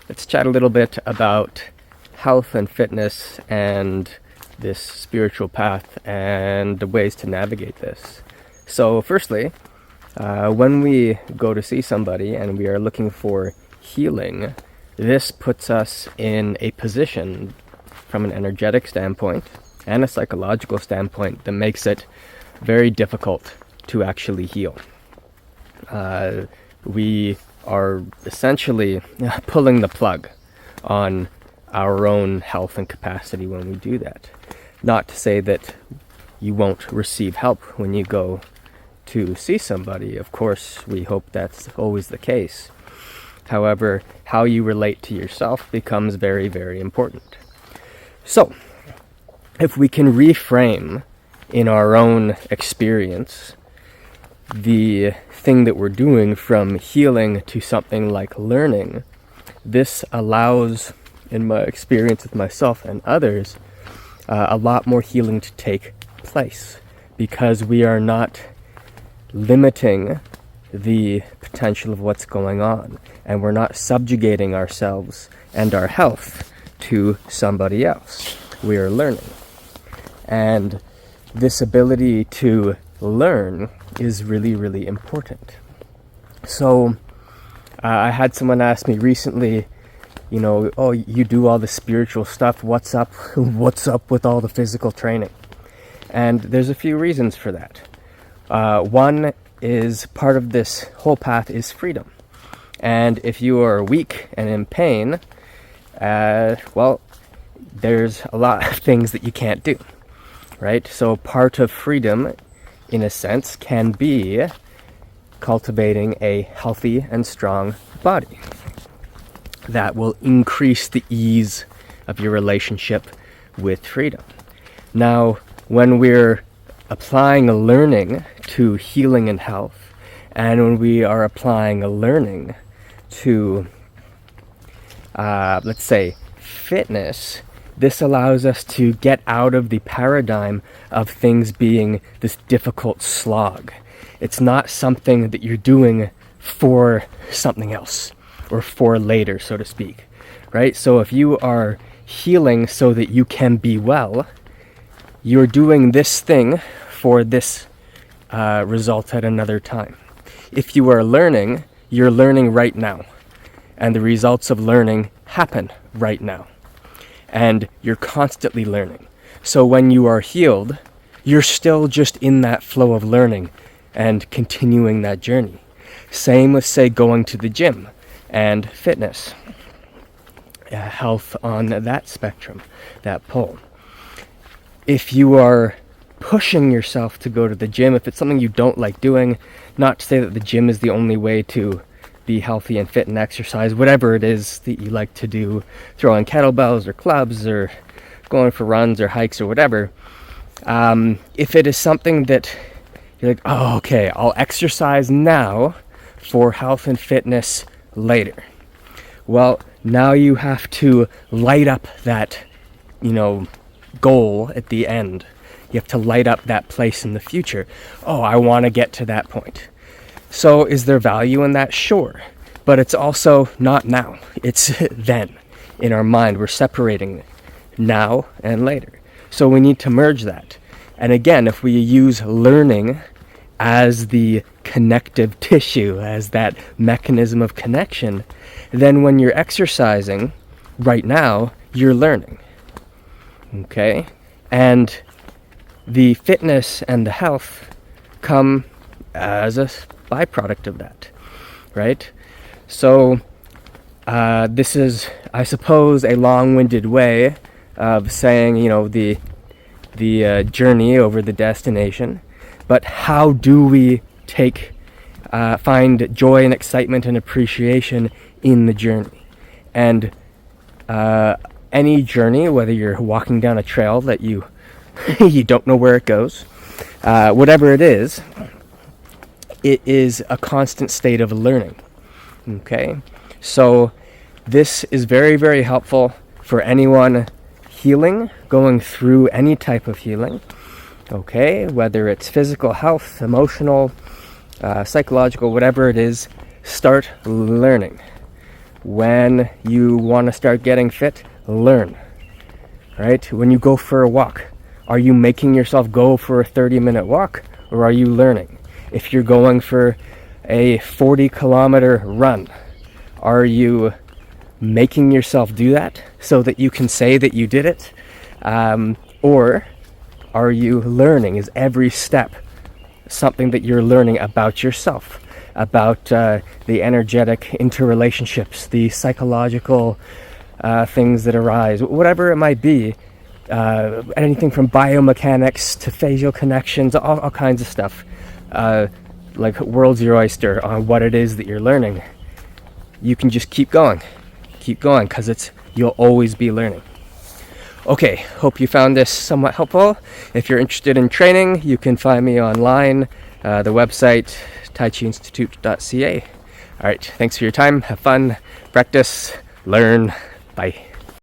let's chat a little bit about health and fitness and this spiritual path and the ways to navigate this. So firstly, when we go to see somebody and we are looking for healing, this puts us in a position from an energetic standpoint and a psychological standpoint that makes it very difficult to actually heal. We are essentially pulling the plug on our own health and capacity when we do that. Not to say that you won't receive help when you go to see somebody. Of course, we hope that's always the case. However, how you relate to yourself becomes very, very important. So, if we can reframe in our own experience the thing that we're doing from healing to something like learning, this allows, in my experience with myself and others, a lot more healing to take place, because we are not limiting the potential of what's going on, and we're not subjugating ourselves and our health to somebody else. We are learning. And this ability to learn is really, really important. So I had someone ask me recently, oh, you do all the spiritual stuff, what's up with all the physical training? And there's a few reasons for that. One is, part of this whole path is freedom. And if you are weak and in pain, well, there's a lot of things that you can't do, right? So part of freedom, in a sense, can be cultivating a healthy and strong body that will increase the ease of your relationship with freedom. Now, when we're applying a learning to healing and health, and when we are applying a learning to, let's say, fitness, this allows us to get out of the paradigm of things being this difficult slog. It's not something that you're doing for something else or for later, so to speak, right? So if you are healing so that you can be well, you're doing this thing for this result at another time. If you are learning, you're learning right now, and the results of learning happen right now. And you're constantly learning. So when you are healed, you're still just in that flow of learning and continuing that journey. Same with, say, going to the gym and fitness. Health on that spectrum, that pole. If you are pushing yourself to go to the gym, if it's something you don't like doing, not to say that the gym is the only way to be healthy and fit and exercise, whatever it is that you like to do, throwing kettlebells or clubs or going for runs or hikes or whatever, if it is something that you're like, oh, okay, I'll exercise now for health and fitness later. Well, now you have to light up that, goal at the end. You have to light up that place in the future. Oh, I want to get to that point. So is there value in that? Sure. But it's also not now. It's then. In our mind, we're separating now and later. So we need to merge that. And again, if we use learning as the connective tissue, as that mechanism of connection, then when you're exercising right now, you're learning. Okay? And the fitness and the health come as a byproduct of that, right? So this is, I suppose, a long-winded way of saying, the journey over the destination. But how do we find joy and excitement and appreciation in the journey? And any journey, whether you're walking down a trail that you don't know where it goes, whatever it is a constant state of learning. Okay? So this is very, very helpful for anyone healing, going through any type of healing. Okay? Whether it's physical health, emotional, psychological, whatever it is, start learning. When you want to start getting fit, learn. Right? When you go for a walk, are you making yourself go for a 30-minute walk, or are you learning? If you're going for a 40-kilometer run, are you making yourself do that so that you can say that you did it? Or are you learning? Is every step something that you're learning about yourself, about the energetic interrelationships, the psychological things that arise, whatever it might be, anything from biomechanics to facial connections, all kinds of stuff, like world's your oyster on what it is that you're learning. You can just keep going, because you'll always be learning. Okay, hope you found this somewhat helpful. If you're interested in training, you can find me online, the website taichiinstitute.ca. All right, thanks for your time. Have fun, practice, learn. Bye.